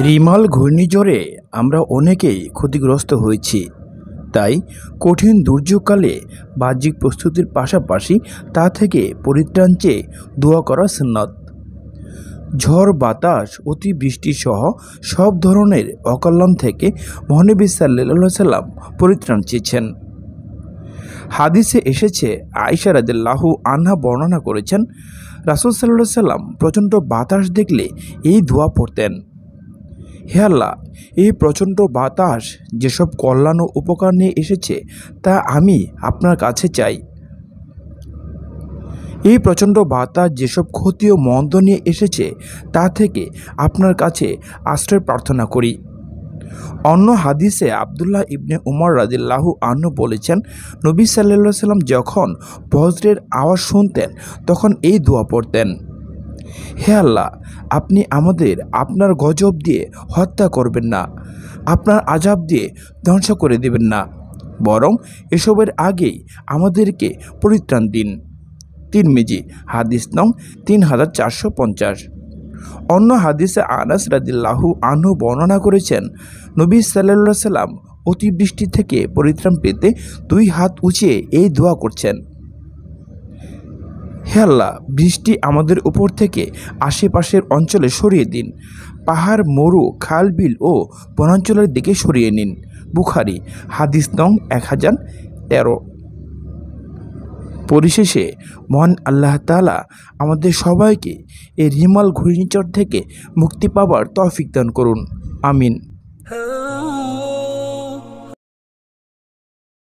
Remal ঘূর্ণিঝড়ে আমরা অনেকেই ক্ষতিগ্রস্ত হয়েছি। তাই কঠিন দুর্যোগকালে বাহ্যিক প্রস্তুতির পাশাপাশি তা থেকে পরিত্রাণ চেয়ে দোয়া করা সুন্নত। ঝড়, বাতাস, অতিবৃষ্টি সহ সব ধরনের অকল্যাণ থেকে মহানবী সাল্লাল্লাহু আলাইহি সাল্লাম পরিত্রাণ চেয়েছেন। হাদিসে এসেছে, আয়েশা রাদিয়াল্লাহু আনহা বর্ণনা করেছেন, রাসূল সাল্লাল্লাহু আলাইহি সাল্লাম প্রচণ্ড বাতাস দেখলে এই দোয়া পড়তেন: হে আল্লাহ, এই প্রচণ্ড বাতাস যেসব কল্যাণ ও উপকার নিয়ে এসেছে তা আমি আপনার কাছে চাই। এই প্রচণ্ড বাতাস যেসব ক্ষতি ও মন্দ নিয়ে এসেছে তা থেকে আপনার কাছে আশ্রয় প্রার্থনা করি। অন্য হাদিসে আব্দুল্লাহ ইবনে উমর রাদিয়াল্লাহু আনহু বলেছেন, নবী সাল্লাল্লাহু আলাইহি সাল্লাম যখন বজ্রের আওয়াজ শুনতেন তখন এই দোয়া পড়তেন: হে আল্লাহ, আপনি আমাদের আপনার গজব দিয়ে হত্যা করবেন না, আপনার আযাব দিয়ে ধ্বংস করে দেবেন না, বরং এসবের আগেই আমাদেরকে পরিত্রাণ দিন। তিরমিজি, হাদিস নং 3450। অন্য হাদিসে আনাস রাদিয়াল্লাহু আনহু বর্ণনা করেছেন, নবী সাল্লাল্লাহু আলাইহি সাল্লাম অতিবৃষ্টি থেকে পরিত্রাণ পেতে 2 হাত উঁচিয়ে এই দোয়া করছেন: হে আল্লাহ, বৃষ্টি আমাদের উপর থেকে আশেপাশের অঞ্চলে সরিয়ে দিন, পাহাড়, মরু, খাল, বিল ও বনাঞ্চলের দিকে সরিয়ে নিন। বুখারী, হাদিস নং 1013। পরিশেষে মহান আল্লাহ তাআলা আমাদের সবাইকে এই রিমাল ঘূর্ণিঝড় থেকে মুক্তি পাবার তৌফিক দান করুন। আমিন।